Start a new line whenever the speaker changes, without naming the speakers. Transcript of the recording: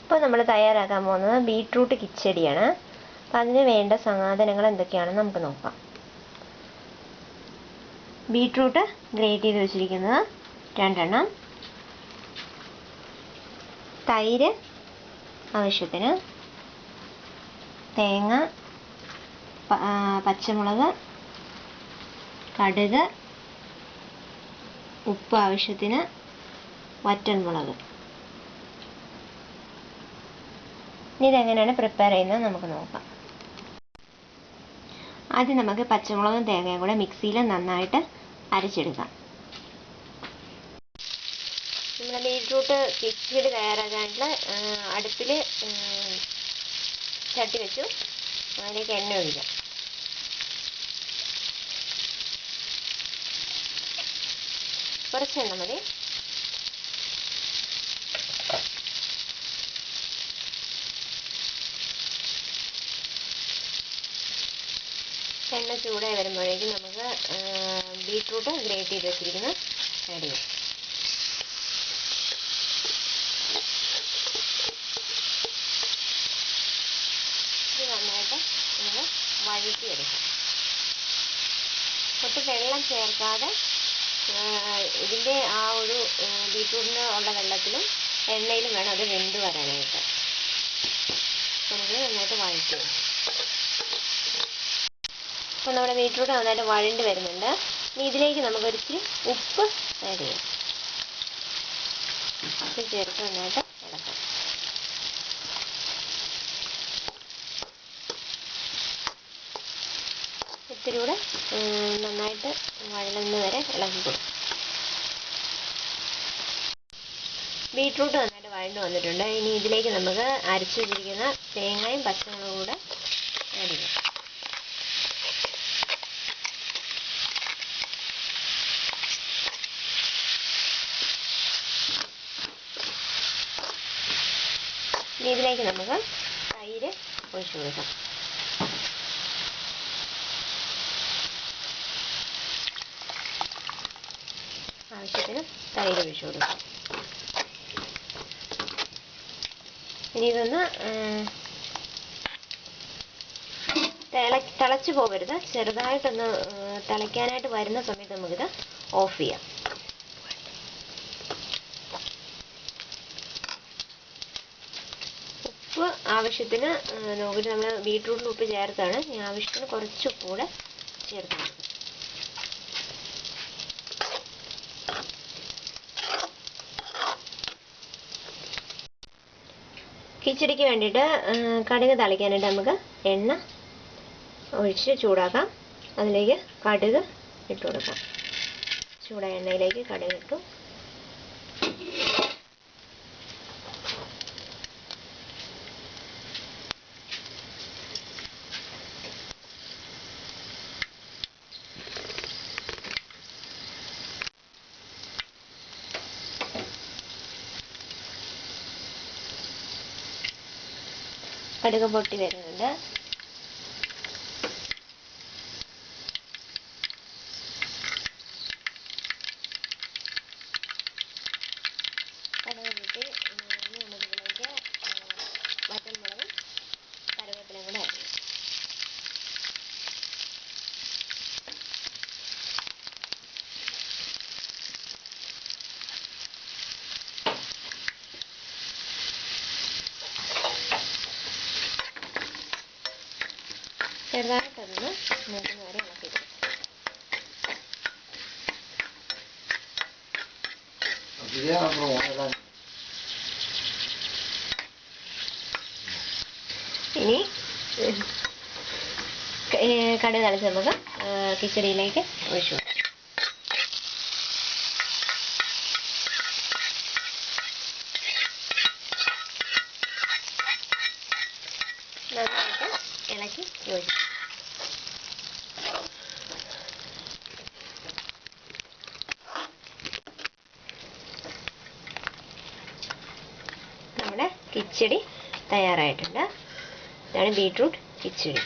ഇപ്പോൾ നമ്മൾ തയ്യാറാക്കാൻ പോകുന്നത് ബീട്രൂട്ട് കിച്ചടിയാണ്. അപ്പോൾ അതിന് വേണ്ട സാധനങ്ങൾ എന്തൊക്കെയാണെന്ന് നമുക്ക് നോക്കാം. ബീട്രൂട്ട് ഗ്രേറ്റ് ചെയ്ത് വെച്ചിരിക്കുന്നത് 2 എണ്ണം, തൈര് ആവശ്യത്തിന്, തേങ്ങ, പച്ചമുളക്, കടുക്, ഉപ്പ് ആവശ്യത്തിന്, വറ്റൽമുളക്. ഇനി ഇതെങ്ങനെയാണ് പ്രിപ്പയർ ചെയ്യുന്നത് നമുക്ക് നോക്കാം. ആദ്യം നമുക്ക് പച്ചമുളകും തേങ്ങയും കൂടെ മിക്സിയിൽ നന്നായിട്ട് അരച്ചെടുക്കാം. നമ്മുടെ ബീട്രൂട്ട് കിച്ചടി തയ്യാറാക്കാനുള്ള അടുപ്പിൽ ചട്ടി വെച്ചു. അതിലേക്ക് എണ്ണ ഒഴിക്കാം. കുറച്ച് എണ്ണ മതി. എണ്ണ ചൂടായി വരുമ്പോഴേക്കും നമുക്ക് ബീട്രൂട്ട് ഗ്രേറ്റ് ചെയ്ത് വെച്ചിരിക്കുന്നത് ആഡ് ചെയ്യാം. ഇത് നന്നായിട്ട് നമ്മൾ വഴറ്റിയെടുക്കാം. ഒട്ടും വെള്ളം ചേർക്കാതെ ഇതിൻ്റെ ആ ഒരു ബീട്രൂട്ടിന് ഉള്ള വെള്ളത്തിലും എണ്ണയിലും വേണം അത് വെന്ത് വരാനായിട്ട്. നമുക്ക് നന്നായിട്ട് വഴറ്റിയെടുക്കാം. അപ്പോൾ നമ്മുടെ ബീട്രൂട്ട് നന്നായിട്ട് വഴണ്ട് വരുന്നുണ്ട്. ഇനി ഇതിലേക്ക് നമുക്കൊരിച്ചിരി ഉപ്പ് ആഡ് ചെയ്യാം. ഉപ്പ് ചേർത്ത് നന്നായിട്ട് ഇളക്കാം. ഇത്തിരി കൂടെ നന്നായിട്ട് വഴലുന്ന വരെ ഇളക്കി കൊടുക്കും. ബീട്രൂട്ട് നന്നായിട്ട് വഴണ്ട് വന്നിട്ടുണ്ട്. ഇനി ഇതിലേക്ക് നമുക്ക് അരച്ചു വെച്ചിരിക്കുന്ന തേങ്ങയും പച്ചമുളകും കൂടെ ആഡ് ചെയ്യാം. ഇനി ഇതിലേക്ക് നമുക്ക് തൈര് ഒഴിച്ചു കൊടുക്കാം. ആവശ്യത്തിന് തൈര് ഒഴിച്ചു കൊടുക്കാം. ഇനി ഇതൊന്ന് തിളച്ചു പോകരുത്. ചെറുതായിട്ടൊന്ന് തിളയ്ക്കാനായിട്ട് വരുന്ന സമയത്ത് നമുക്കിത് ഓഫ് ചെയ്യാം. ഉപ്പ് ആവശ്യത്തിന് നോക്കിയിട്ട് നമ്മൾ ബീട്രൂട്ടിൽ ഉപ്പ് ചേർത്താണ്. ഈ ആവശ്യത്തിന് കുറച്ച് ഉപ്പ് കൂടെ ചേർത്ത് കൊടുക്കും. കിച്ചടിക്ക് വേണ്ടിയിട്ട് കടുക് താളിക്കാനായിട്ട് നമുക്ക് എണ്ണ ഒഴിച്ച് ചൂടാക്കാം. അതിലേക്ക് കടുക് ഇട്ട് കൊടുക്കാം. ചൂടായ എണ്ണയിലേക്ക് കടുക് ഇട്ടു. കടുക് പൊട്ടി വരുന്നുണ്ട്. കടുക് പൊട്ടി നമുക്കിതിലേക്ക് വറ്റൽമുളകും കറിവേപ്പിലയും കൂടെ ആഡ് ചെയ്യാം. ചെറുതായിട്ടൊന്ന് മൂക്കുന്ന വരെ ഇളക്കി കൊടുക്കും. ഇനി കടുക് തളിച്ച് നമുക്ക് കിച്ചടിയിലേക്ക് ഒഴിച്ചു കൊടുക്കാം. നന്നായിട്ട് ഇളക്കി യോജിക്കും. നമ്മുടെ കിച്ചടി തയ്യാറായിട്ടുണ്ട്. ഇതാണ് ബീട്രൂട്ട് കിച്ചടി.